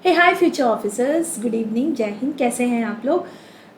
हे हाय future officers, good evening, जय हिंद। कैसे हैं आप लोग?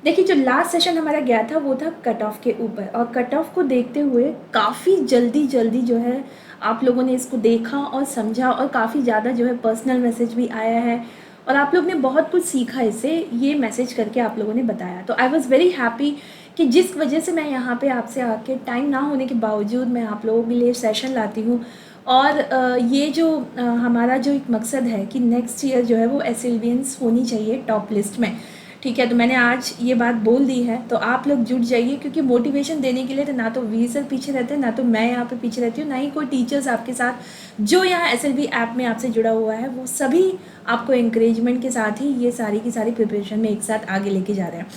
देखिए, जो लास्ट सेशन हमारा गया था वो था कट ऑफ के ऊपर, और कट ऑफ को देखते हुए काफ़ी जल्दी जल्दी जो है आप लोगों ने इसको देखा और समझा, और काफ़ी ज़्यादा जो है पर्सनल मैसेज भी आया है, और आप लोग ने बहुत कुछ सीखा इससे, ये मैसेज करके आप लोगों ने बताया। तो आई वॉज़ वेरी हैप्पी कि जिस वजह से मैं यहाँ पे आपसे आके टाइम ना होने के बावजूद मैं आप लोगों के लिए सेशन लाती हूँ। और ये जो हमारा जो एक मकसद है कि नेक्स्ट ईयर जो है वो एसएलवियंस होनी चाहिए टॉप लिस्ट में। ठीक है, तो मैंने आज ये बात बोल दी है, तो आप लोग जुट जाइए, क्योंकि मोटिवेशन देने के लिए तो ना तो वी सर पीछे रहते हैं, ना तो मैं यहाँ पे पीछे रहती हूँ, ना ही कोई टीचर्स आपके साथ जो यहाँ एसएलवी ऐप में आपसे जुड़ा हुआ है, वो सभी आपको इंकरेजमेंट के साथ ही ये सारी की सारी प्रिपरेशन में एक साथ आगे लेके जा रहे हैं।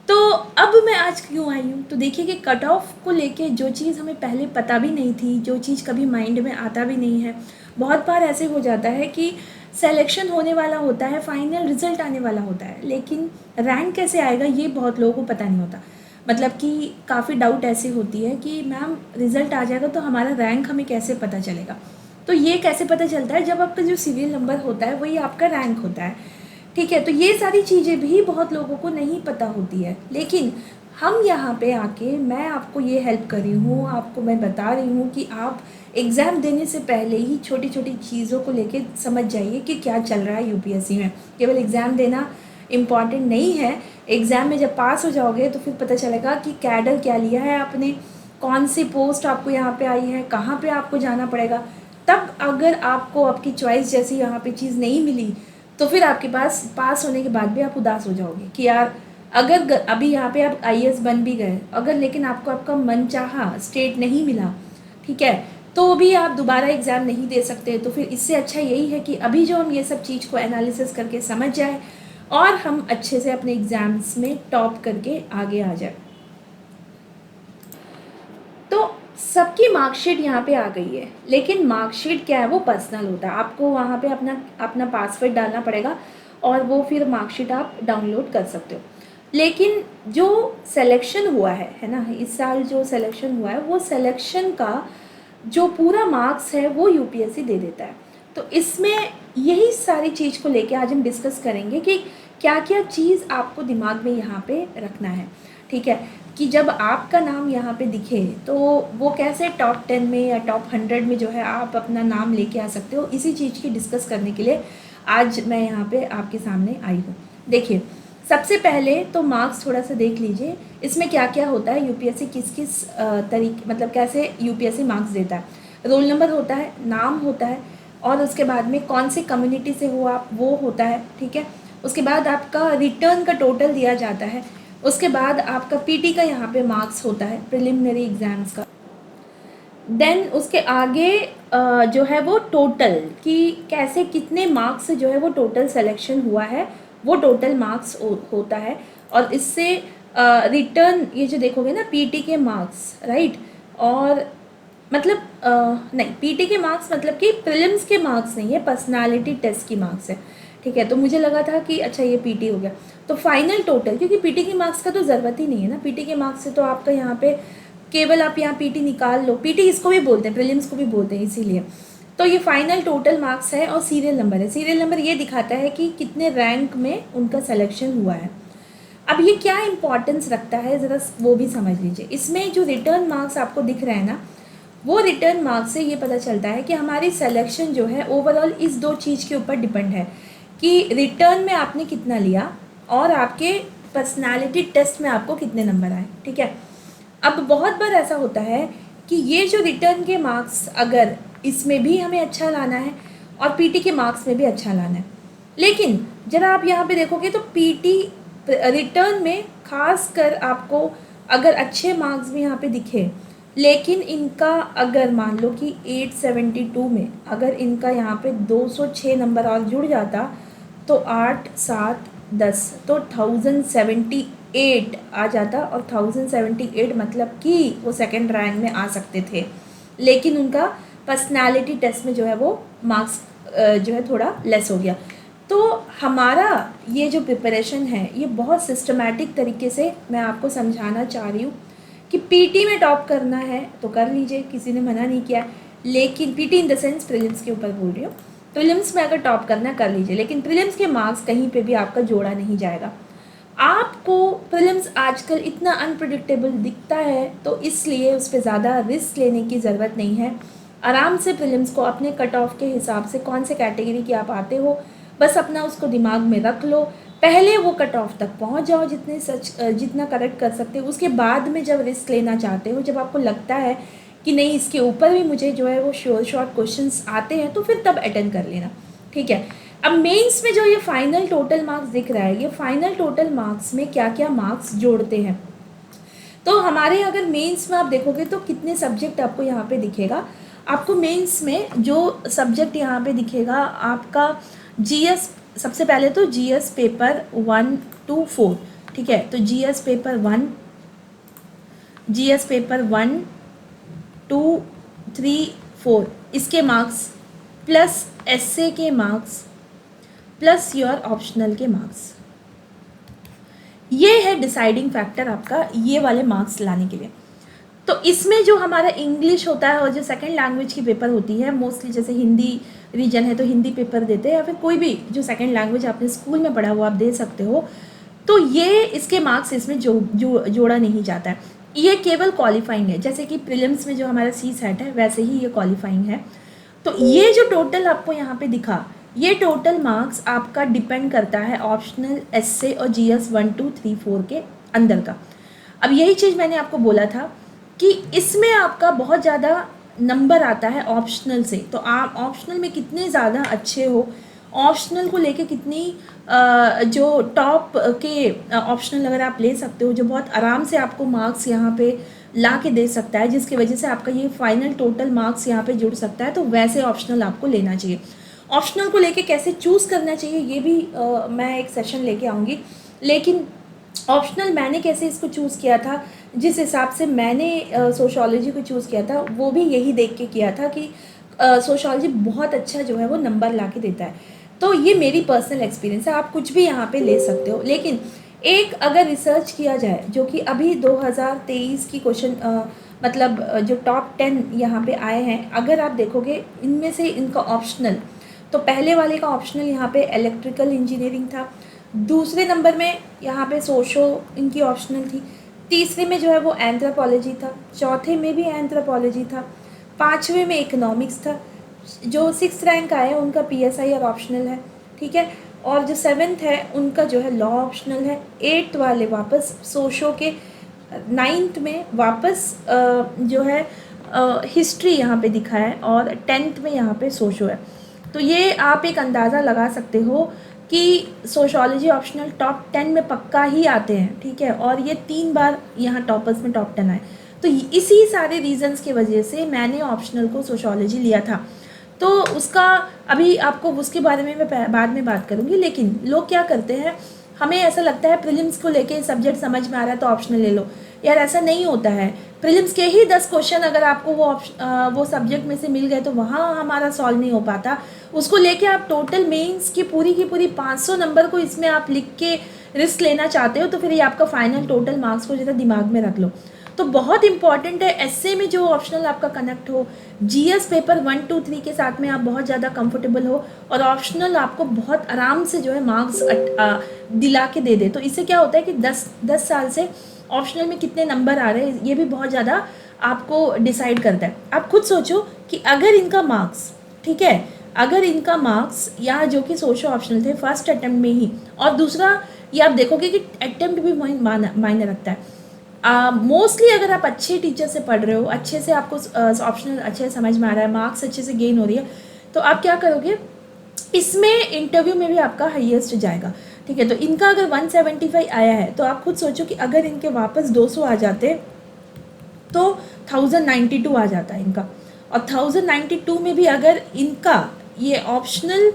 तो अब मैं आज क्यों आई हूँ, तो देखिए कि कट ऑफ को लेके जो चीज़ हमें पहले पता भी नहीं थी, जो चीज़ कभी माइंड में आता भी नहीं है, बहुत बार ऐसे हो जाता है कि सिलेक्शन होने वाला होता है, फाइनल रिजल्ट आने वाला होता है, लेकिन रैंक कैसे आएगा ये बहुत लोगों को पता नहीं होता। मतलब कि काफ़ी डाउट ऐसी होती है कि मैम रिजल्ट आ जाएगा तो हमारा रैंक हमें कैसे पता चलेगा। तो ये कैसे पता चलता है, जब आपका जो सीरियल नंबर होता है वही आपका रैंक होता है। ठीक है, तो ये सारी चीज़ें भी बहुत लोगों को नहीं पता होती है, लेकिन हम यहाँ पे आके मैं आपको ये हेल्प कर रही हूँ, आपको मैं बता रही हूँ कि आप एग्ज़ाम देने से पहले ही छोटी छोटी चीज़ों को लेके समझ जाइए कि क्या चल रहा है यूपीएससी में। केवल एग्ज़ाम देना इम्पॉर्टेंट नहीं है, एग्ज़ाम में जब पास हो जाओगे तो फिर पता चलेगा कि कैडर क्या लिया है आपने, कौन सी पोस्ट आपको यहाँ पे आई है, कहाँ पे आपको जाना पड़ेगा। तब अगर आपको आपकी चॉइस जैसी यहाँ पे चीज़ नहीं मिली, तो फिर आपके पास पास होने के बाद भी आप उदास हो जाओगे कि यार अगर अभी यहाँ पे आप आईएएस बन भी गए, अगर लेकिन आपको आपका मन चाहा स्टेट नहीं मिला, ठीक है, तो भी आप दोबारा एग्ज़ाम नहीं दे सकते। तो फिर इससे अच्छा यही है कि अभी जो हम ये सब चीज़ को एनालिसिस करके समझ जाए और हम अच्छे से अपने एग्ज़ाम्स में टॉप करके आगे आ जाए। तो सबकी मार्कशीट यहाँ पे आ गई है, लेकिन मार्कशीट क्या है, वो पर्सनल होता है। आपको वहाँ पे अपना अपना पासवर्ड डालना पड़ेगा और वो फिर मार्कशीट आप डाउनलोड कर सकते हो। लेकिन जो सिलेक्शन हुआ है ना, इस साल जो सिलेक्शन हुआ है, वो सिलेक्शन का जो पूरा मार्क्स है वो यूपीएससी दे देता है। तो इसमें यही सारी चीज़ को लेके आज हम डिस्कस करेंगे कि क्या क्या चीज़ आपको दिमाग में यहाँ पे रखना है। ठीक है, कि जब आपका नाम यहाँ पे दिखे तो वो कैसे टॉप 10 में या टॉप 100 में जो है आप अपना नाम लेके आ सकते हो, इसी चीज़ की डिस्कस करने के लिए आज मैं यहाँ पे आपके सामने आई हूँ। देखिए, सबसे पहले तो मार्क्स थोड़ा सा देख लीजिए, इसमें क्या क्या होता है, यूपीएससी किस किस तरीके, मतलब कैसे यूपीएससी मार्क्स देता है। रोल नंबर होता है, नाम होता है, और उसके बाद में कौन सी कम्युनिटी से हो आप, वो होता है। ठीक है, उसके बाद आपका रिटर्न का टोटल दिया जाता है, उसके बाद आपका पीटी का यहाँ पे मार्क्स होता है, प्रिलिमिनरी एग्जाम्स का। देन उसके आगे जो है वो टोटल, कि कैसे कितने मार्क्स से जो है वो टोटल सिलेक्शन हुआ है, वो टोटल मार्क्स होता है। और इससे रिटर्न ये जो देखोगे ना, पीटी के मार्क्स, राइट, और मतलब नहीं, पीटी के मार्क्स मतलब कि प्रीलिम्स के मार्क्स नहीं है, पर्सनालिटी टेस्ट की मार्क्स है। ठीक है, तो मुझे लगा था कि अच्छा ये पीटी हो गया, तो फाइनल टोटल, क्योंकि पीटी के मार्क्स का तो ज़रूरत ही नहीं है ना, पीटी के मार्क्स से तो आपका यहाँ पे केवल आप यहाँ पीटी निकाल लो, पीटी इसको भी बोलते हैं, प्रीलिम्स को भी बोलते हैं, इसीलिए। तो ये फाइनल टोटल मार्क्स है, और सीरियल नंबर है। सीरियल नंबर ये दिखाता है कि कितने रैंक में उनका सिलेक्शन हुआ है। अब ये क्या इंपॉर्टेंस रखता है, ज़रा वो भी समझ लीजिए। इसमें जो रिटर्न मार्क्स आपको दिख रहे हैं ना, वो रिटर्न मार्क्स से ये पता चलता है कि हमारी सिलेक्शन जो है ओवरऑल इस दो चीज़ के ऊपर डिपेंड है, कि रिटर्न में आपने कितना लिया और आपके पर्सनालिटी टेस्ट में आपको कितने नंबर आए। ठीक है, अब बहुत बार ऐसा होता है कि ये जो रिटर्न के मार्क्स, अगर इसमें भी हमें अच्छा लाना है और पीटी के मार्क्स में भी अच्छा लाना है, लेकिन जरा आप यहाँ पे देखोगे तो पीटी रिटर्न में खास कर आपको अगर अच्छे मार्क्स भी यहाँ पे दिखे, लेकिन इनका अगर मान लो कि 872 में अगर इनका यहाँ पे 206 नंबर और जुड़ जाता, तो 8 7 10 तो 1078 आ जाता, और 1078 मतलब कि वो सेकंड रैंक में आ सकते थे। लेकिन उनका पर्सनालिटी टेस्ट में जो है वो मार्क्स जो है थोड़ा लेस हो गया। तो हमारा ये जो प्रिपरेशन है, ये बहुत सिस्टमैटिक तरीके से मैं आपको समझाना चाह रही हूँ कि पीटी में टॉप करना है तो कर लीजिए, किसी ने मना नहीं किया, लेकिन PT in the sense prelims के ऊपर बोल रही हूँ। प्रीलिम्स में अगर टॉप करना कर लीजिए, लेकिन प्रीलिम्स के मार्क्स कहीं पे भी आपका जोड़ा नहीं जाएगा। आपको प्रीलिम्स आजकल इतना अनप्रिडिक्टेबल दिखता है, तो इसलिए उस पर ज़्यादा रिस्क लेने की ज़रूरत नहीं है। आराम से प्रीलिम्स को अपने कट ऑफ के हिसाब से कौन से कैटेगरी की आप आते हो, बस अपना उसको दिमाग में रख लो, पहले वो कट ऑफ तक पहुंच जाओ जितना करेक्ट कर सकते हो। उसके बाद में जब रिस्क लेना चाहते हो, जब आपको लगता है कि नहीं इसके ऊपर भी मुझे जो है वो शॉर्ट क्वेश्चंस आते हैं, तो फिर तब अटेंड कर लेना, ठीक है। अब मेंस में जो ये फाइनल टोटल मार्क्स दिख रहा है, ये फाइनल टोटल मार्क्स में क्या क्या मार्क्स जोड़ते हैं। तो हमारे अगर मेंस में आप देखोगे तो कितने सब्जेक्ट आपको यहाँ पे दिखेगा। आपको मेंस में जो सब्जेक्ट यहाँ पे दिखेगा आपका जीएस, सबसे पहले तो जीएस पेपर 1 to 4, ठीक है। तो जीएस पेपर 1, जीएस पेपर 1, 2, 3, 4 इसके मार्क्स प्लस एसए के मार्क्स प्लस योर ऑप्शनल के मार्क्स, ये है डिसाइडिंग फैक्टर आपका ये वाले मार्क्स लाने के लिए। तो इसमें जो हमारा इंग्लिश होता है और जो सेकंड लैंग्वेज की पेपर होती है, मोस्टली जैसे हिंदी रीजन है तो हिंदी पेपर देते हैं, या फिर कोई भी जो सेकंड लैंग्वेज आपने स्कूल में पढ़ा वो आप दे सकते हो, तो ये इसके मार्क्स इसमें जोड़ा नहीं जाता है। ये केवल क्वालिफाइंग है, जैसे कि प्रीलिम्स में जो हमारा सी सेट है वैसे ही ये क्वालिफाइंग है। तो ये जो टोटल आपको यहाँ पे दिखा, ये टोटल मार्क्स आपका डिपेंड करता है ऑप्शनल, एसए और जीएस 1, 2, 3, 4 के अंदर का। अब यही चीज़ मैंने आपको बोला था कि इसमें आपका बहुत ज़्यादा नंबर आता है ऑप्शनल से। तो आप ऑप्शनल में कितने ज़्यादा अच्छे हो, ऑप्शनल को लेके कितनी जो टॉप के ऑप्शनल अगर आप ले सकते हो, जो बहुत आराम से आपको मार्क्स यहाँ पे ला के दे सकता है, जिसकी वजह से आपका ये फाइनल टोटल मार्क्स यहाँ पे जुड़ सकता है, तो वैसे ऑप्शनल आपको लेना चाहिए। ऑप्शनल को लेके कैसे चूज़ करना चाहिए ये भी मैं एक सेशन लेके आऊँगी, लेकिन ऑप्शनल मैंने कैसे इसको चूज़ किया था, जिस हिसाब से मैंने सोशियोलॉजी को चूज़ किया था वो भी यही देख के किया था कि सोशियोलॉजी बहुत अच्छा जो है वो नंबर ला के देता है। तो ये मेरी पर्सनल एक्सपीरियंस है, आप कुछ भी यहाँ पे ले सकते हो। लेकिन एक अगर रिसर्च किया जाए जो कि अभी 2023 की क्वेश्चन मतलब जो टॉप 10 यहाँ पे आए हैं, अगर आप देखोगे इनमें से इनका ऑप्शनल, तो पहले वाले का ऑप्शनल यहाँ पे इलेक्ट्रिकल इंजीनियरिंग था, दूसरे नंबर में यहाँ पे सोशो इनकी ऑप्शनल थी, तीसरे में जो है वो एंथ्रोपोलॉजी था, चौथे में भी एंथ्रोपोलॉजी था, पाँचवें में इकोनॉमिक्स था, जो 6th रैंक आए उनका पीएसआई और ऑप्शनल है, ठीक है। और जो 7th है उनका जो है लॉ ऑप्शनल है, 8th वाले वापस सोशो के, 9th में वापस जो है हिस्ट्री यहाँ पे दिखा है, और 10th में यहाँ पे सोशो है। तो ये आप एक अंदाज़ा लगा सकते हो कि सोशियोलॉजी ऑप्शनल टॉप 10 में पक्का ही आते हैं, ठीक है। और ये 3 बार यहाँ टॉपर्स में टॉप 10 आए, तो इसी सारे रीजंस की वजह से मैंने ऑप्शनल को सोशियोलॉजी लिया था। तो उसका अभी आपको उसके बारे में मैं बाद में बात करूँगी। लेकिन लोग क्या करते हैं, हमें ऐसा लगता है प्रीलिम्स को लेके सब्जेक्ट समझ में आ रहा है तो ऑप्शनल ले लो, यार ऐसा नहीं होता है। प्रीलिम्स के ही 10 क्वेश्चन अगर आपको वो सब्जेक्ट में से मिल गए तो वहाँ हमारा सॉल्व नहीं हो पाता। उसको लेके आप टोटल मेंस की पूरी 500 नंबर को इसमें आप लिख के रिस्क लेना चाहते हो, तो फिर ये आपका फाइनल टोटल मार्क्स को ज़रा दिमाग में रख लो। तो बहुत इंपॉर्टेंट है एसए में जो ऑप्शनल आपका कनेक्ट हो, जीएस पेपर 1, 2, 3 के साथ में आप बहुत ज़्यादा कंफर्टेबल हो, और ऑप्शनल आपको बहुत आराम से जो है मार्क्स दिला के दे दे। तो इससे क्या होता है कि 10 साल से ऑप्शनल में कितने नंबर आ रहे हैं ये भी बहुत ज़्यादा आपको डिसाइड करता है। आप खुद सोचो कि अगर इनका मार्क्स, ठीक है, अगर इनका मार्क्स यहाँ जो कि सोशल ऑप्शनल थे फर्स्ट अटैम्प्ट में ही, और दूसरा ये आप देखोगे कि अटैम्प्ट भी मायने रखता है। मोस्टली अगर आप अच्छे टीचर से पढ़ रहे हो, अच्छे से आपको ऑप्शनल अच्छे से समझ में आ रहा है, मार्क्स अच्छे से गेन हो रही है, तो आप क्या करोगे, इसमें इंटरव्यू में भी आपका हाईएस्ट जाएगा, ठीक है। तो इनका अगर 175 आया है तो आप खुद सोचो कि अगर इनके वापस 200 आ जाते तो 1092 आ जाता है इनका, और 1092 में भी अगर इनका ये ऑप्शनल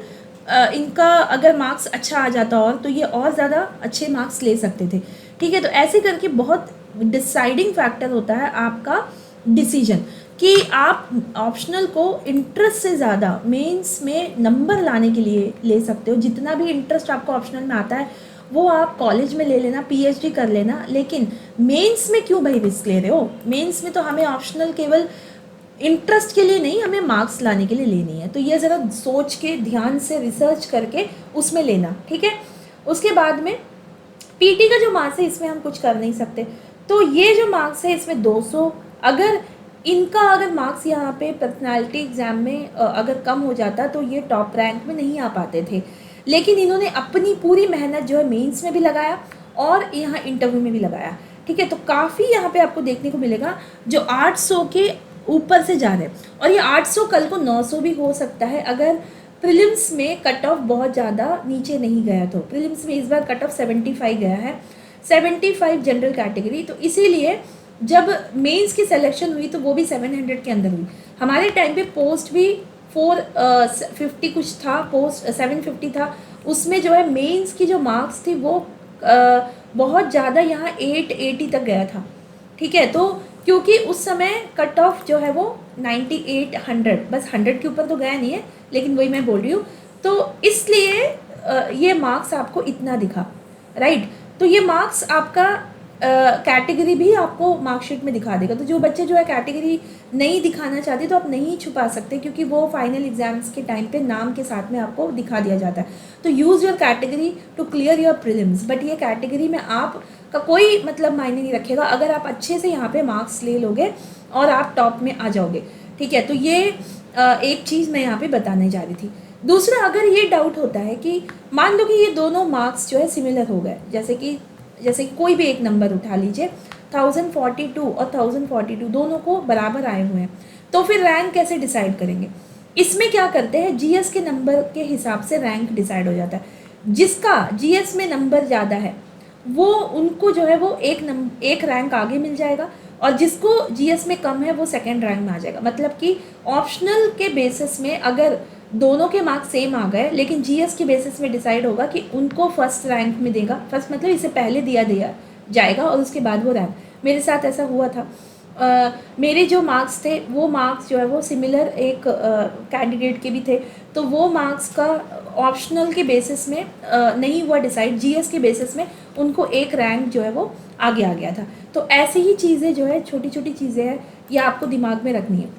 इनका अगर मार्क्स अच्छा आ जाता और तो ये और ज़्यादा अच्छे मार्क्स ले सकते थे, ठीक है। तो ऐसे करके बहुत डिसाइडिंग फैक्टर होता है आपका डिसीजन कि आप ऑप्शनल को इंटरेस्ट से ज़्यादा मेंस में नंबर लाने के लिए ले सकते हो। जितना भी इंटरेस्ट आपको ऑप्शनल में आता है वो आप कॉलेज में ले लेना, पीएचडी कर लेना, लेकिन मेंस में क्यों भाई रिस्क ले रहे हो। मेंस में तो हमें ऑप्शनल केवल इंटरेस्ट के लिए नहीं, हमें मार्क्स लाने के लिए लेनी है। तो ये ज़रा सोच के ध्यान से रिसर्च करके उसमें लेना, ठीक है। उसके बाद में पीटी का जो मार्क्स है इसमें हम कुछ कर नहीं सकते। तो ये जो मार्क्स है इसमें 200, अगर इनका अगर मार्क्स यहाँ पे पर्सनालिटी एग्ज़ाम में अगर कम हो जाता तो ये टॉप रैंक में नहीं आ पाते थे। लेकिन इन्होंने अपनी पूरी मेहनत जो है मेंस में भी लगाया और यहाँ इंटरव्यू में भी लगाया, ठीक है। तो काफ़ी यहाँ पे आपको देखने को मिलेगा जो 800 के ऊपर से जा रहे हैं, और ये 800 कल को 900 भी हो सकता है अगर प्रीलिम्स में कट ऑफ बहुत ज़्यादा नीचे नहीं गया। तो प्रीलिम्स में इस बार कट ऑफ 75 गया है, 75 जनरल कैटेगरी। तो इसीलिए जब मेंस की सिलेक्शन हुई तो वो भी 700 के अंदर हुई। हमारे टाइम पे पोस्ट भी 450 कुछ था, पोस्ट 750 था। उसमें जो है मेंस की जो मार्क्स थी वो बहुत ज़्यादा यहाँ 880 तक गया था, ठीक है। तो क्योंकि उस समय कट ऑफ जो है वो 98 100, बस 100 के ऊपर तो गया नहीं है, लेकिन वही मैं बोल रही हूँ। तो इसलिए ये मार्क्स आपको इतना दिखा, राइट। तो ये मार्क्स आपका कैटेगरी भी आपको मार्कशीट में दिखा देगा। तो जो बच्चे जो है कैटेगरी नहीं दिखाना चाहते तो आप नहीं छुपा सकते, क्योंकि वो फाइनल एग्जाम्स के टाइम पे नाम के साथ में आपको दिखा दिया जाता है। तो use your category to clear your prelims. But ये कैटेगरी में आप का कोई मतलब मायने नहीं रखेगा अगर आप अच्छे से यहाँ पे मार्क्स ले लोगे और आप टॉप में आ जाओगे, ठीक है। तो ये एक चीज़ मैं यहाँ पे बताने जा रही थी। दूसरा, अगर ये डाउट होता है कि मान लो कि ये दोनों मार्क्स जो है सिमिलर हो गए, जैसे कि कोई भी एक नंबर उठा लीजिए, 1042 और 1042 दोनों को बराबर आए हुए हैं, तो फिर रैंक कैसे डिसाइड करेंगे? इसमें क्या करते हैं, जीएस के नंबर के हिसाब से रैंक डिसाइड हो जाता है। जिसका जीएस में नंबर ज़्यादा है वो उनको जो है वो एक रैंक आगे मिल जाएगा, और जिसको जीएस में कम है वो सेकंड रैंक में आ जाएगा। मतलब कि ऑप्शनल के बेसिस में अगर दोनों के मार्क्स सेम आ गए, लेकिन जीएस के बेसिस में डिसाइड होगा कि उनको फर्स्ट रैंक में देगा। फर्स्ट मतलब इसे पहले दिया जाएगा और उसके बाद वो रैंक। मेरे साथ ऐसा हुआ था। मेरे जो मार्क्स थे वो मार्क्स जो है वो सिमिलर एक कैंडिडेट के भी थे, तो वो मार्क्स का ऑप्शनल के बेसिस में नहीं हुआ डिसाइड, जीएस के बेसिस में उनको एक रैंक जो है वो आगे आ गया था। तो ऐसी ही चीज़ें जो है, छोटी छोटी चीज़ें हैं, ये आपको दिमाग में रखनी है।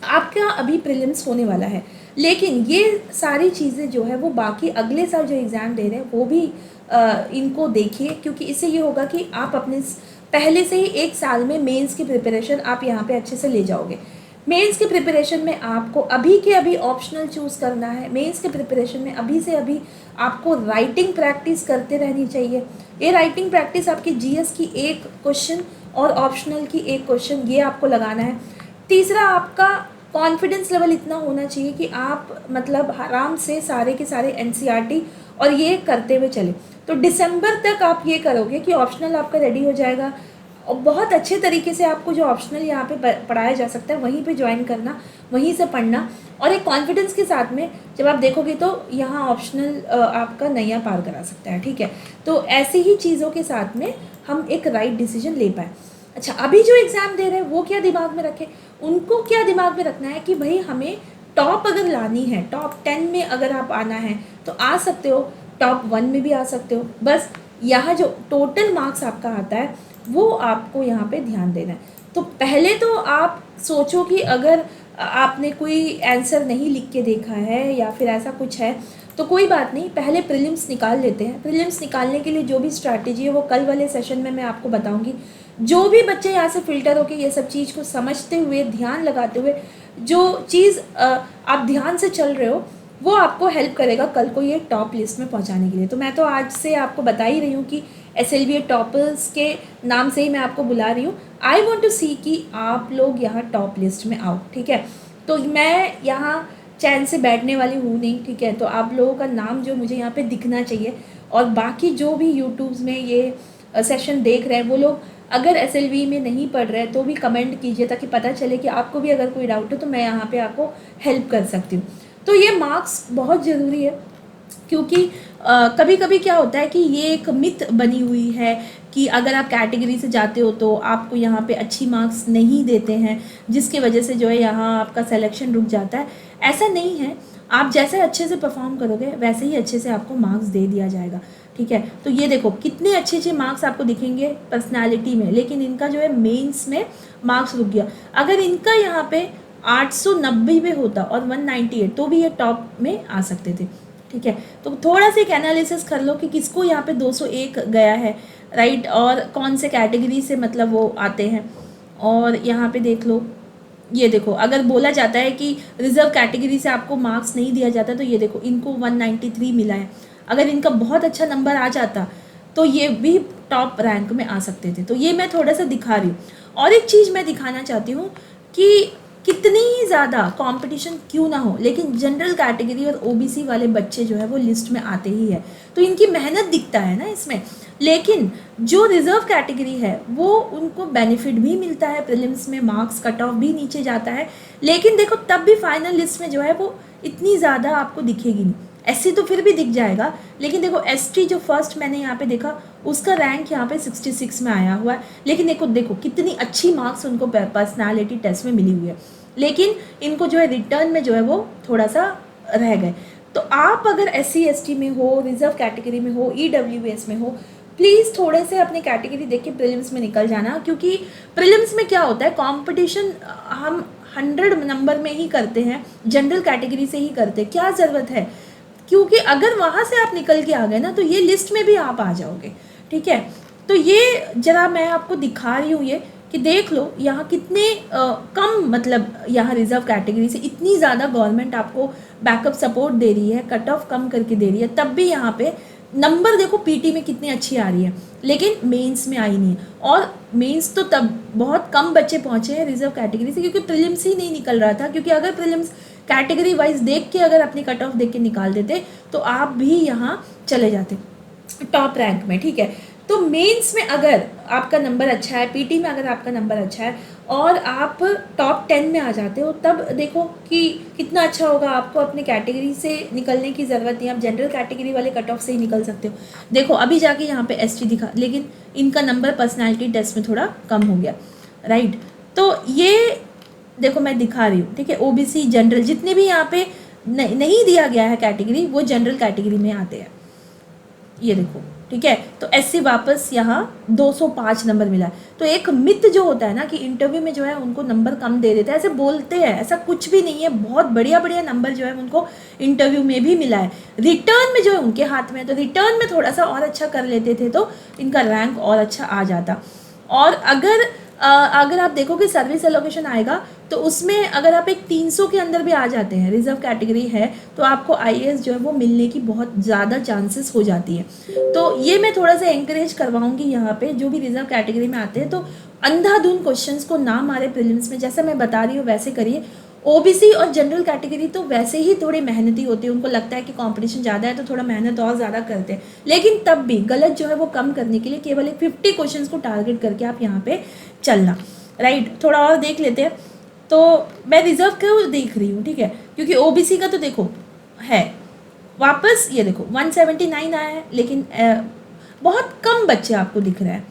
आपका अभी प्रीलिम्स होने वाला है, लेकिन ये सारी चीज़ें जो है वो बाकी अगले साल जो एग्ज़ाम दे रहे हैं वो भी इनको देखिए, क्योंकि इससे ये होगा कि आप अपने पहले से ही एक साल में मेंस की प्रिपरेशन आप यहाँ पे अच्छे से ले जाओगे। मेंस के प्रिपरेशन में आपको अभी के अभी ऑप्शनल चूज़ करना है। मेंस के प्रिपरेशन में अभी से अभी आपको राइटिंग प्रैक्टिस करते रहनी चाहिए। ये राइटिंग प्रैक्टिस आपकी जीएस की एक क्वेश्चन और ऑप्शनल की एक क्वेश्चन, ये आपको लगाना है। तीसरा, आपका कॉन्फिडेंस लेवल इतना होना चाहिए कि आप मतलब आराम से सारे के सारे एनसीईआरटी और ये करते हुए चले। तो दिसंबर तक आप ये करोगे कि ऑप्शनल आपका रेडी हो जाएगा, और बहुत अच्छे तरीके से आपको जो ऑप्शनल यहाँ पे पढ़ाया जा सकता है वहीं पे ज्वाइन करना, वहीं से पढ़ना, और एक कॉन्फिडेंस के साथ में जब आप देखोगे तो यहाँ ऑप्शनल आपका नैया पार करा सकता है, ठीक है। तो ऐसी ही चीज़ों के साथ में हम एक राइट डिसीजन ले पाए। अच्छा, अभी जो एग्ज़ाम दे रहे हैं वो क्या दिमाग में रखें? उनको क्या दिमाग में रखना है कि भाई हमें टॉप अगर लानी है, टॉप 10 में अगर आप आना है तो आ सकते हो, टॉप 1 में भी आ सकते हो। बस यहाँ जो टोटल मार्क्स आपका आता है वो आपको यहाँ पे ध्यान देना है। तो पहले तो आप सोचो कि अगर आपने कोई आंसर नहीं लिख के देखा है या फिर ऐसा कुछ है तो कोई बात नहीं, पहले प्रीलिम्स निकाल लेते हैं। प्रीलिम्स निकालने के लिए जो भी स्ट्रैटेजी है वो कल वाले सेशन में मैं आपको बताऊंगी। जो भी बच्चे यहाँ से फिल्टर होकर ये सब चीज़ को समझते हुए, ध्यान लगाते हुए जो चीज़ आप ध्यान से चल रहे हो वो आपको हेल्प करेगा कल को ये टॉप लिस्ट में पहुँचाने के लिए। तो मैं तो आज से आपको बता ही रही हूँ कि SLBA टॉपर्स के नाम से ही मैं आपको बुला रही हूँ। आई वॉन्ट टू सी कि आप लोग यहाँ टॉप लिस्ट में आओ, ठीक है। तो मैं यहाँ चैन से बैठने वाली हूँ नहीं, ठीक है। तो आप लोगों का नाम जो मुझे यहाँ पे दिखना चाहिए, और बाकी जो भी यूट्यूब्स में ये सेशन देख रहे हैं वो लोग अगर SLB में नहीं पढ़ रहे हैं तो भी कमेंट कीजिए, ताकि पता चले कि आपको भी अगर कोई डाउट हो तो मैं यहाँ पे आपको हेल्प कर सकती हूँ। तो ये मार्क्स बहुत ज़रूरी है, क्योंकि कभी कभी क्या होता है कि ये एक मिथ बनी हुई है कि अगर आप कैटेगरी से जाते हो तो आपको यहाँ पे अच्छी मार्क्स नहीं देते हैं, जिसकी वजह से जो है यहाँ आपका सिलेक्शन रुक जाता है। ऐसा नहीं है, आप जैसे अच्छे से परफॉर्म करोगे वैसे ही अच्छे से आपको मार्क्स दे दिया जाएगा, ठीक है। तो ये देखो कितने अच्छे अच्छे मार्क्स आपको दिखेंगे पर्सनालिटी में, लेकिन इनका जो है मेंस में मार्क्स रुक गया। अगर इनका यहाँ पे 890 पे होता और 198 तो भी ये टॉप में आ सकते थे। ठीक है, तो थोड़ा सा एक एनालिसिस कर लो कि किसको यहाँ पे 201 गया है, राइट, और कौन से कैटेगरी से मतलब वो आते हैं। और यहाँ पे देख लो, ये देखो अगर बोला जाता है कि रिजर्व कैटेगरी से आपको मार्क्स नहीं दिया जाता, तो ये देखो इनको 193 मिला है। अगर इनका बहुत अच्छा नंबर आ जाता तो ये भी टॉप रैंक में आ सकते थे। तो ये मैं थोड़ा सा दिखा रही हूँ। और एक चीज़ मैं दिखाना चाहती हूँ कि कितनी ज़्यादा कंपटीशन क्यों ना हो, लेकिन जनरल कैटेगरी और ओबीसी वाले बच्चे जो है वो लिस्ट में आते ही है, तो इनकी मेहनत दिखता है ना इसमें। लेकिन जो रिजर्व कैटेगरी है वो उनको बेनिफिट भी मिलता है, प्रीलिम्स में मार्क्स कट ऑफ भी नीचे जाता है, लेकिन देखो तब भी फाइनल लिस्ट में जो है वो इतनी ज़्यादा आपको दिखेगी नहीं। एससी तो फिर भी दिख जाएगा, लेकिन देखो एसटी जो फर्स्ट मैंने यहाँ पे देखा उसका रैंक यहाँ पे 66 में आया हुआ है, लेकिन देखो कितनी अच्छी मार्क्स उनको पर्सनालिटी टेस्ट में मिली हुई है, लेकिन इनको जो है रिटर्न में जो है वो थोड़ा सा रह गए। तो आप अगर SC ST में हो, रिजर्व कैटेगरी में हो, EWS में हो, प्लीज़ थोड़े से अपने कैटेगरी देख के प्रीलिम्स में निकल जाना, क्योंकि प्रीलिम्स में क्या होता है, कंपटीशन हम 100 नंबर में ही करते हैं, जनरल कैटेगरी से ही करते हैं, क्या ज़रूरत है, क्योंकि अगर वहाँ से आप निकल के आ गए ना तो ये लिस्ट में भी आप आ जाओगे। ठीक है, तो ये जरा मैं आपको दिखा रही हूँ ये कि देख लो यहाँ कितने कम, मतलब यहाँ रिजर्व कैटेगरी से इतनी ज़्यादा गवर्नमेंट आपको बैकअप सपोर्ट दे रही है, कट ऑफ कम करके दे रही है, तब भी यहाँ पे नंबर देखो पीटी में कितनी अच्छी आ रही है, लेकिन मेंस में आई नहीं है। और मेंस तो तब बहुत कम बच्चे पहुँचे हैं रिजर्व कैटेगरी से, क्योंकि प्रीलिम्स ही नहीं निकल रहा था, क्योंकि अगर प्रीलिम्स कैटेगरी वाइज देख के अगर अपनी कट ऑफ देख के निकाल देते तो आप भी यहाँ चले जाते टॉप रैंक में। ठीक है, तो मेंस में अगर आपका नंबर अच्छा है, पीटी में अगर आपका नंबर अच्छा है और आप टॉप 10 में आ जाते हो, तब देखो कि कितना अच्छा होगा। आपको अपने कैटेगरी से निकलने की ज़रूरत नहीं, आप जनरल कैटेगरी वाले कट ऑफ से ही निकल सकते हो। देखो अभी जाके यहाँ पे एसटी दिखा, लेकिन इनका नंबर पर्सनैलिटी टेस्ट में थोड़ा कम हो गया, राइट। तो ये देखो मैं दिखा रही हूँ, ठीक है, ओबीसी जनरल जितने भी यहाँ पे नहीं दिया गया है कैटेगरी, वो जनरल कैटेगरी में आते हैं, ये देखो। ठीक है, तो एससी वापस यहाँ 205 नंबर मिला है। तो एक मिथ जो होता है ना कि इंटरव्यू में जो है उनको नंबर कम दे देते हैं, ऐसे बोलते हैं, ऐसा कुछ भी नहीं है। बहुत बढ़िया बढ़िया नंबर जो है उनको इंटरव्यू में भी मिला है, रिटर्न में जो है उनके हाथ में है, तो रिटर्न में थोड़ा सा और अच्छा कर लेते थे तो इनका रैंक और अच्छा आ जाता। और अगर आप देखोगे सर्विस एलोकेशन आएगा तो उसमें अगर आप एक 300 के अंदर भी आ जाते हैं, रिजर्व कैटेगरी है, तो आपको आईएएस जो है वो मिलने की बहुत ज़्यादा चांसेस हो जाती है। तो ये मैं थोड़ा सा एंकरेज करवाऊंगी यहाँ पे, जो भी रिजर्व कैटेगरी में आते हैं तो अंधाधुन क्वेश्चंस को ना मारे प्रीलिम्स में, जैसा मैं बता रही हूँ वैसे करिए। ओबीसी और जनरल कैटेगरी तो वैसे ही थोड़ी मेहनती होती है, उनको लगता है कि कंपटीशन ज़्यादा है तो थोड़ा मेहनत और ज़्यादा करते हैं, लेकिन तब भी गलत जो है वो कम करने के लिए केवल 50 क्वेश्चंस को टारगेट करके आप यहाँ पे चलना, राइट। थोड़ा और देख लेते हैं, तो मैं रिजर्व क्यों देख रही हूँ, ठीक है, क्योंकि ओबीसी का तो देखो है वापस, ये देखो 179 आया है, लेकिन बहुत कम बच्चे आपको दिख रहे हैं,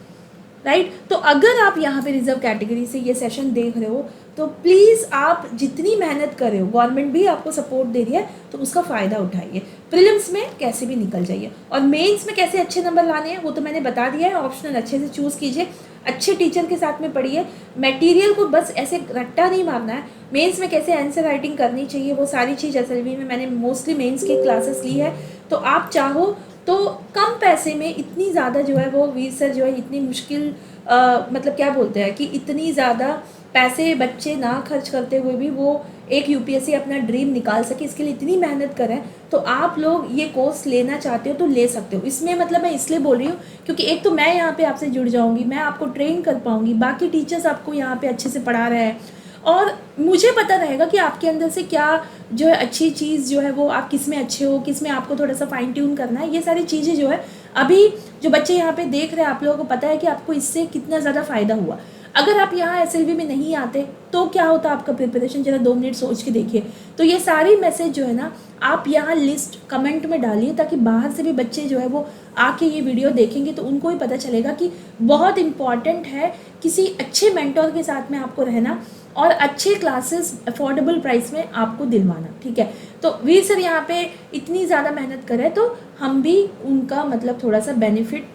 राइट। तो अगर आप यहाँ पे रिजर्व कैटेगरी से ये सेशन देख रहे हो तो प्लीज़ आप जितनी मेहनत कर रहे हो, गवर्नमेंट भी आपको सपोर्ट दे रही है तो उसका फ़ायदा उठाइए। प्रीलिम्स में कैसे भी निकल जाइए, और मेंस में कैसे अच्छे नंबर लाने हैं वो तो मैंने बता दिया है। ऑप्शनल अच्छे से चूज़ कीजिए, अच्छे टीचर के साथ में पढ़िए, मटेरियल को बस ऐसे रट्टा नहीं मारना है। मेंस में कैसे आंसर राइटिंग करनी चाहिए वो सारी चीज़ SLV में मैंने मोस्टली मेंस की क्लासेस ली है, तो आप चाहो तो कम पैसे में इतनी ज़्यादा जो है वो वीर सर जो है इतनी मुश्किल मतलब क्या बोलते हैं कि इतनी ज़्यादा पैसे बच्चे ना खर्च करते हुए भी वो एक यूपीएससी अपना ड्रीम निकाल सके, इसके लिए इतनी मेहनत करें। तो आप लोग ये कोर्स लेना चाहते हो तो ले सकते हो। इसमें मतलब मैं इसलिए बोल रही हूँ क्योंकि एक तो मैं यहाँ पे आपसे जुड़ जाऊँगी, मैं आपको ट्रेन कर पाऊँगी, बाकी टीचर्स आपको यहाँ पे अच्छे से पढ़ा रहे हैं, और मुझे पता रहेगा कि आपके अंदर से क्या जो है अच्छी चीज़ जो है वो आप किस में अच्छे हो, किस में आपको थोड़ा सा फाइन ट्यून करना है। ये सारी चीज़ें जो है अभी जो बच्चे यहाँ पे देख रहे हैं, आप लोगों को पता है कि आपको इससे कितना ज़्यादा फ़ायदा हुआ। अगर आप यहाँ SLV में नहीं आते तो क्या होता आपका प्रिपरेशन, जरा 2 मिनट सोच के देखिए। तो ये सारी मैसेज जो है ना आप यहाँ लिस्ट कमेंट में डालिए, ताकि बाहर से भी बच्चे जो है वो आके ये वीडियो देखेंगे तो उनको भी पता चलेगा कि बहुत इम्पॉर्टेंट है किसी अच्छे मेंटोर के साथ में आपको रहना और अच्छे क्लासेस अफोर्डेबल प्राइस में आपको दिलवाना। ठीक है, तो वीर सर यहाँ पे इतनी ज़्यादा मेहनत करें तो हम भी उनका मतलब थोड़ा सा बेनिफिट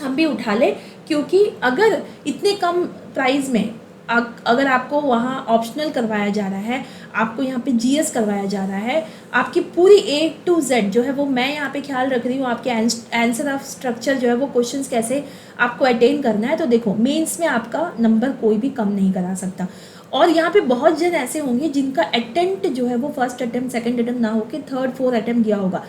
हम भी उठा लें, क्योंकि अगर इतने कम प्राइस में अगर आपको वहाँ ऑप्शनल करवाया जा रहा है, आपको यहाँ पे जीएस करवाया जा रहा है, आपकी पूरी A to Z जो है वो मैं यहाँ पे ख्याल रख रही हूँ, आपके आंसर ऑफ स्ट्रक्चर जो है वो क्वेश्चंस कैसे आपको अटेन करना है, तो देखो मेंस में आपका नंबर कोई भी कम नहीं करा सकता। और यहाँ पे बहुत जन ऐसे होंगे जिनका अटेम्प्ट जो है वो फर्स्ट अटेम्प्ट सेकंड अटेम्प्ट ना होकर थर्ड फोर्थ अटेम्प्ट गया होगा।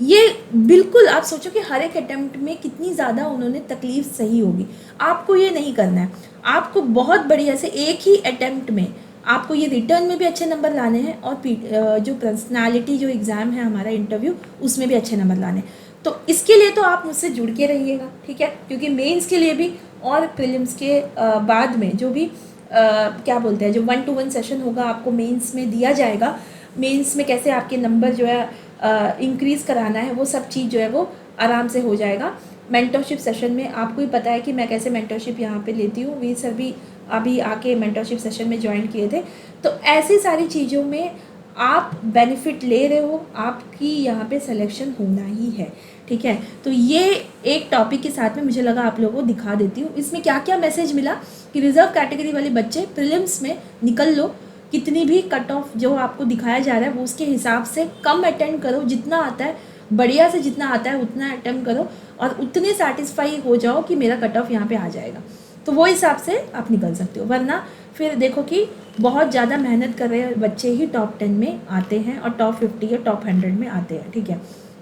ये बिल्कुल आप सोचो कि हर एक अटेम्प्ट में कितनी ज़्यादा उन्होंने तकलीफ सही होगी। आपको ये नहीं करना है, आपको बहुत बढ़िया से एक ही अटेम्प्ट में आपको ये रिटर्न में भी अच्छे नंबर लाने हैं और जो पर्सनालिटी जो एग्ज़ाम है हमारा इंटरव्यू उसमें भी अच्छे नंबर लाने। तो इसके लिए तो आप मुझसे जुड़ के रहिएगा, ठीक है, क्योंकि मेंस के लिए भी और प्रीलिम्स के बाद में जो भी क्या बोलते हैं जो 1-to-1 सेशन होगा आपको मेंस में दिया जाएगा। मेंस में कैसे आपके नंबर जो है इंक्रीज़ कराना है वो सब चीज़ जो है वो आराम से हो जाएगा। मेंटरशिप सेशन में आपको ही पता है कि मैं कैसे मेंटरशिप यहाँ पे लेती हूँ, वी सर भी अभी आके मेंटरशिप सेशन में ज्वाइन किए थे। तो ऐसी सारी चीज़ों में आप बेनिफिट ले रहे हो, आपकी यहाँ पे सिलेक्शन होना ही है, ठीक है। तो ये एक टॉपिक के साथ में मुझे लगा आप लोगों को दिखा देती हूँ। इसमें क्या क्या मैसेज मिला कि रिजर्व कैटेगरी वाले बच्चे प्रीलिम्स में निकल लो, कितनी भी कट ऑफ जो आपको दिखाया जा रहा है वो उसके हिसाब से कम अटेंड करो, जितना आता है बढ़िया से जितना आता है उतना अटेम्प्ट करो और उतने सेटिस्फाई हो जाओ कि मेरा कट ऑफ यहाँ पे आ जाएगा, तो वो हिसाब से आप निकल सकते हो। वरना फिर देखो कि बहुत ज़्यादा मेहनत कर रहे बच्चे ही टॉप 10 में आते हैं और टॉप 50 या टॉप 100 में आते हैं, ठीक है।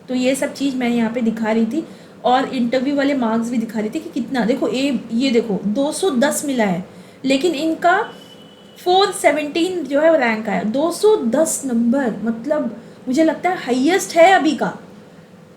तो ये सब चीज़ मैं यहाँ पे दिखा रही थी और इंटरव्यू वाले मार्क्स भी दिखा रही थी कि कितना, देखो ये देखो 210 मिला है, लेकिन इनका 417 जो है रैंक आया, 210 नंबर, मतलब मुझे लगता है हाईएस्ट है अभी का,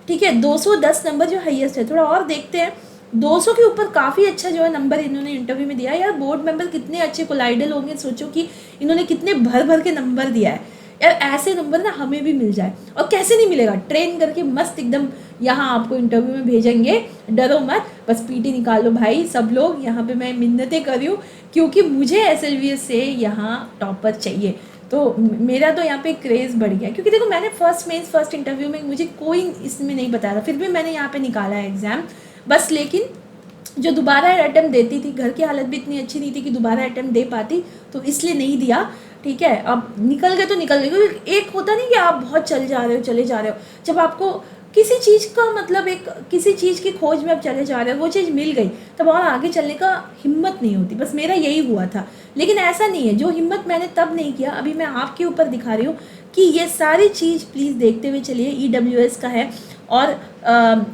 ठीक है। 210 नंबर जो हाईएस्ट है। थोड़ा और देखते हैं, 200 के ऊपर काफ़ी अच्छा जो है नंबर इन्होंने इंटरव्यू में दिया है। यार बोर्ड मेंबर कितने अच्छे कोलाइडल होंगे, सोचो कि इन्होंने कितने भर भर के नंबर दिया है। यार ऐसे नंबर ना हमें भी मिल जाए, और कैसे नहीं मिलेगा, ट्रेन करके मस्त एकदम यहाँ आपको इंटरव्यू में भेजेंगे, डरो मत, बस पीटी निकालो भाई सब लोग। यहाँ पे मैं मिन्नतें कर रही हूँ क्योंकि मुझे SLVS से यहाँ टॉपर चाहिए। तो मेरा तो यहाँ पे क्रेज़ बढ़ गया, क्योंकि देखो मैंने फर्स्ट इंटरव्यू में मुझे कोई इसमें नहीं बताया था, फिर भी मैंने यहाँ पे निकाला है एग्ज़ाम बस। लेकिन जो दोबारा अटैम्प्ट देती थी, घर की हालत भी इतनी अच्छी नहीं थी कि दोबारा अटैम्प्ट दे पाती, तो इसलिए नहीं दिया, ठीक है। अब निकल गए तो निकल गए, क्योंकि एक होता नहीं कि आप बहुत चले जा रहे हो, जब आपको किसी चीज़ का मतलब एक किसी चीज़ की खोज में आप चले जा रहे हो, वो चीज़ मिल गई तब और आगे चलने का हिम्मत नहीं होती। बस मेरा यही हुआ था, लेकिन ऐसा नहीं है, जो हिम्मत मैंने तब नहीं किया अभी मैं आपके ऊपर दिखा रही हूँ कि ये सारी चीज़ प्लीज़ देखते हुए चलिए। EWS का है और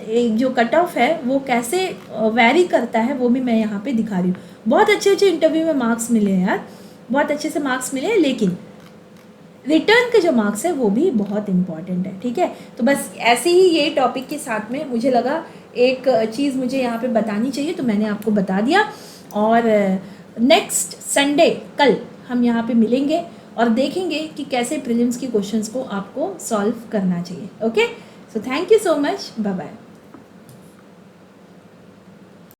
एक जो कट ऑफ है वो कैसे वैरी करता है वो भी मैं यहाँ पे दिखा रही हूँ। बहुत अच्छे इंटरव्यू में मार्क्स मिले हैं यार, बहुत अच्छे से मार्क्स मिले हैं, लेकिन रिटर्न के जो मार्क्स है वो भी बहुत इंपॉर्टेंट है, ठीक है। तो बस ऐसे ही ये टॉपिक के साथ में मुझे लगा एक चीज़ मुझे यहाँ पे बतानी चाहिए, तो मैंने आपको बता दिया। और नेक्स्ट संडे कल हम यहाँ पे मिलेंगे और देखेंगे कि कैसे प्रीलिम्स की क्वेश्चंस को आपको सॉल्व करना चाहिए। Okay, so thank you so much, bye bye.